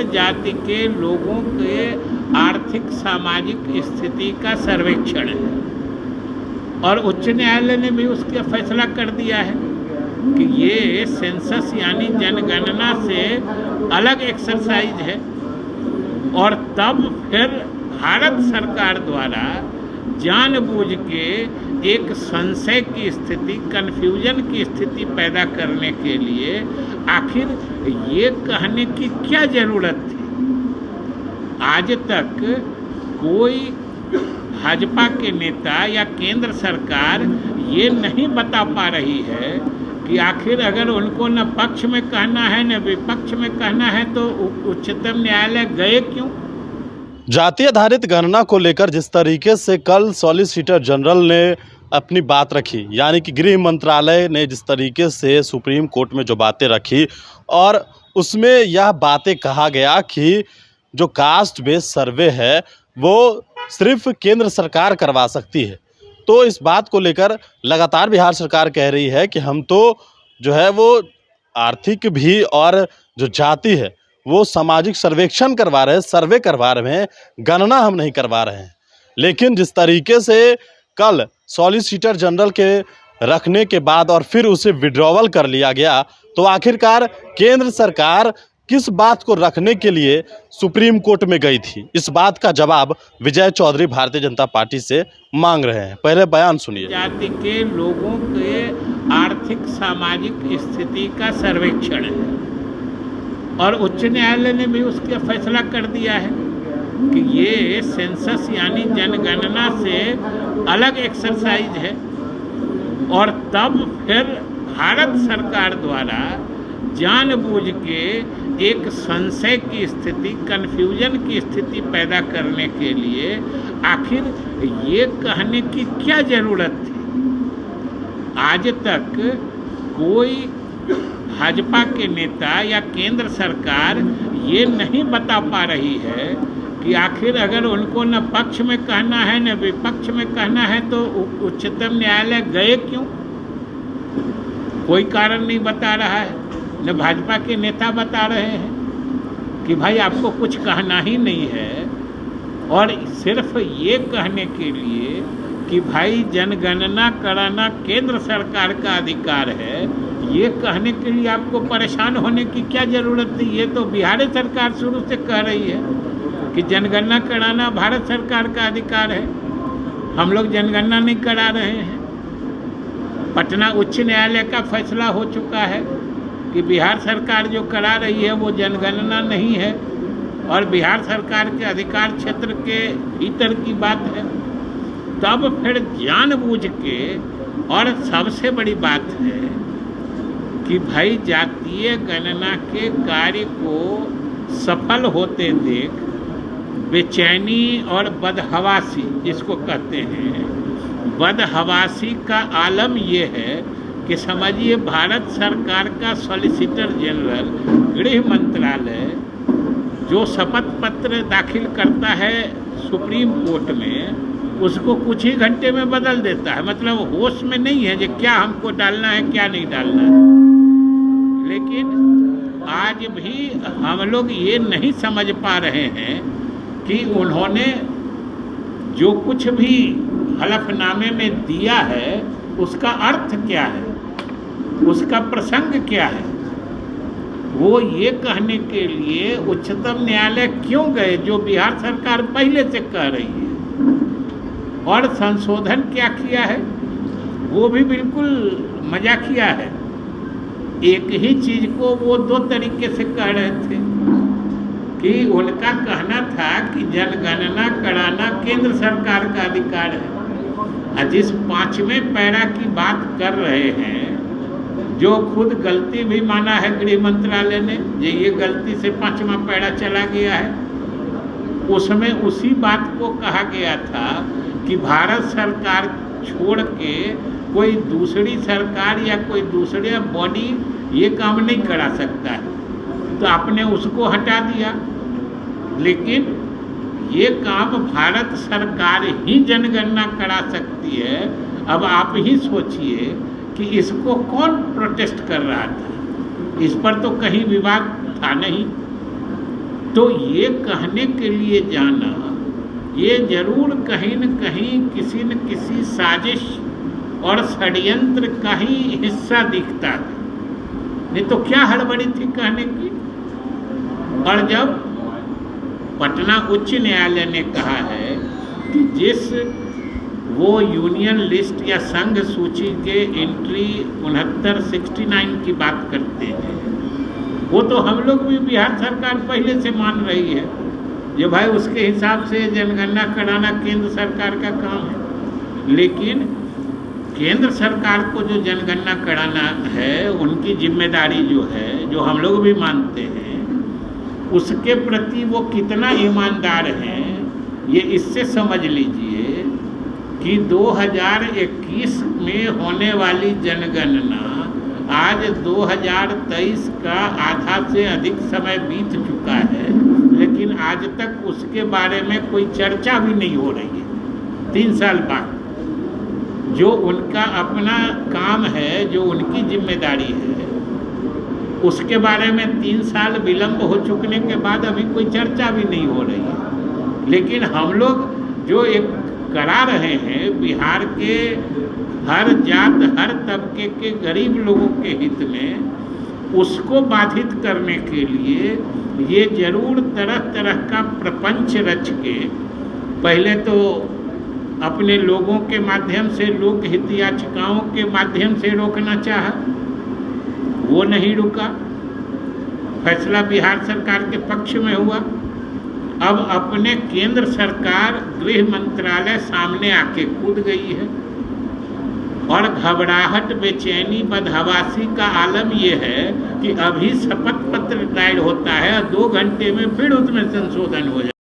जाति के लोगों के आर्थिक सामाजिक स्थिति का सर्वेक्षण है और उच्च न्यायालय ने भी उसका फैसला कर दिया है कि ये सेंसस यानी जनगणना से अलग एक्सरसाइज है। और तब फिर भारत सरकार द्वारा जानबूझ के एक संशय की स्थिति, कन्फ्यूजन की स्थिति पैदा करने के लिए आखिर ये कहने की क्या ज़रूरत थी। आज तक कोई भाजपा के नेता या केंद्र सरकार ये नहीं बता पा रही है कि आखिर अगर उनको न पक्ष में कहना है न विपक्ष में कहना है तो उच्चतम न्यायालय गए क्यों। जाति आधारित गणना को लेकर जिस तरीके से कल सॉलिसिटर जनरल ने अपनी बात रखी, यानी कि गृह मंत्रालय ने जिस तरीके से सुप्रीम कोर्ट में जो बातें रखी और उसमें यह बातें कहा गया कि जो कास्ट बेस्ड सर्वे है वो सिर्फ केंद्र सरकार करवा सकती है। तो इस बात को लेकर लगातार बिहार सरकार कह रही है कि हम तो जो है वो आर्थिक भी और जो जाति है वो सामाजिक सर्वेक्षण करवा रहे हैं, सर्वे करवा रहे हैं, गणना हम नहीं करवा रहे हैं। लेकिन जिस तरीके से कल सॉलिसिटर जनरल के रखने के बाद और फिर उसे विड्रॉवल कर लिया गया, तो आखिरकार केंद्र सरकार किस बात को रखने के लिए सुप्रीम कोर्ट में गई थी, इस बात का जवाब विजय चौधरी भारतीय जनता पार्टी से मांग रहे हैं। पहले बयान सुनिए। जाति के लोगों के आर्थिक सामाजिक स्थिति का सर्वेक्षण है और उच्च न्यायालय ने भी उसका फैसला कर दिया है कि ये सेंसस यानी जनगणना से अलग एक्सरसाइज है। और तब फिर भारत सरकार द्वारा जानबूझ के एक संशय की स्थिति, कन्फ्यूजन की स्थिति पैदा करने के लिए आखिर ये कहने की क्या ज़रूरत थी। आज तक कोई भाजपा के नेता या केंद्र सरकार ये नहीं बता पा रही है कि आखिर अगर उनको न पक्ष में कहना है न विपक्ष में कहना है तो उच्चतम न्यायालय गए क्यों। कोई कारण नहीं बता रहा है, न भाजपा के नेता बता रहे हैं कि भाई आपको कुछ कहना ही नहीं है। और सिर्फ ये कहने के लिए कि भाई जनगणना कराना केंद्र सरकार का अधिकार है, ये कहने के लिए आपको परेशान होने की क्या ज़रूरत थी। ये तो बिहार सरकार शुरू से कह रही है कि जनगणना कराना भारत सरकार का अधिकार है, हम लोग जनगणना नहीं करा रहे हैं। पटना उच्च न्यायालय का फैसला हो चुका है कि बिहार सरकार जो करा रही है वो जनगणना नहीं है और बिहार सरकार के अधिकार क्षेत्र के भीतर की बात है। तब फिर जानबूझ के, और सबसे बड़ी बात है कि भाई जातीय गणना के कार्य को सफल होते देख बेचैनी और बदहवासी, जिसको कहते हैं बदहवासी का आलम ये है कि समझिए भारत सरकार का सॉलिसिटर जनरल गृह मंत्रालय जो शपथ पत्र दाखिल करता है सुप्रीम कोर्ट में, उसको कुछ ही घंटे में बदल देता है। मतलब होश में नहीं है कि क्या हमको डालना है क्या नहीं डालना है। लेकिन आज भी हम लोग ये नहीं समझ पा रहे हैं कि उन्होंने जो कुछ भी हलफनामे में दिया है उसका अर्थ क्या है, उसका प्रसंग क्या है। वो ये कहने के लिए उच्चतम न्यायालय क्यों गए जो बिहार सरकार पहले से कह रही है। और संशोधन क्या किया है वो भी बिल्कुल मजाकिया है। एक ही चीज़ को वो दो तरीके से कह रहे थे कि उनका कहना था कि जनगणना कराना केंद्र सरकार का अधिकार है, और जिस 5वें पैरा की बात कर रहे हैं जो खुद गलती भी माना है गृह मंत्रालय ने, ये गलती से 5वां पैरा चला गया है, उसमें उसी बात को कहा गया था कि भारत सरकार छोड़ के कोई दूसरी सरकार या कोई दूसरे बॉडी ये काम नहीं करा सकता है। तो आपने उसको हटा दिया, लेकिन ये काम भारत सरकार ही जनगणना करा सकती है। अब आप ही सोचिए कि इसको कौन प्रोटेस्ट कर रहा था, इस पर तो कहीं विवाद था नहीं। तो ये कहने के लिए जाना, ये जरूर कहीं न कहीं किसी न किसी साजिश और षड्यंत्र का ही हिस्सा दिखता है, नहीं तो क्या हड़बड़ी थी कहने की। और जब पटना उच्च न्यायालय ने कहा है कि जिस वो यूनियन लिस्ट या संघ सूची के एंट्री 69 की बात करते हैं, वो तो हम लोग भी बिहार सरकार पहले से मान रही है, जो भाई उसके हिसाब से जनगणना कराना केंद्र सरकार का काम है। लेकिन केंद्र सरकार को जो जनगणना कराना है, उनकी जिम्मेदारी जो है, जो हम लोग भी मानते हैं, उसके प्रति वो कितना ईमानदार हैं, ये इससे समझ लीजिए कि 2021 में होने वाली जनगणना आज 2023 का आधा से अधिक समय बीत चुका है, लेकिन आज तक उसके बारे में कोई चर्चा भी नहीं हो रही है। 3 साल बाद जो उनका अपना काम है, जो उनकी जिम्मेदारी है, उसके बारे में 3 साल विलंब हो चुकने के बाद अभी कोई चर्चा भी नहीं हो रही है। लेकिन हम लोग जो एक करा रहे हैं, बिहार के हर जात हर तबके के गरीब लोगों के हित में, उसको बाधित करने के लिए ये जरूर तरह तरह का प्रपंच रच के पहले तो अपने लोगों के माध्यम से, लोक हित याचिकाओं के माध्यम से रोकना चाहा, वो नहीं रुका, फैसला बिहार सरकार के पक्ष में हुआ। अब अपने केंद्र सरकार गृह मंत्रालय सामने आके कूद गई है और घबराहट, बेचैनी, बदहवासी का आलम ये है कि अभी शपथ पत्र दायर होता है और 2 घंटे में फिर उसमें संशोधन हो जाए।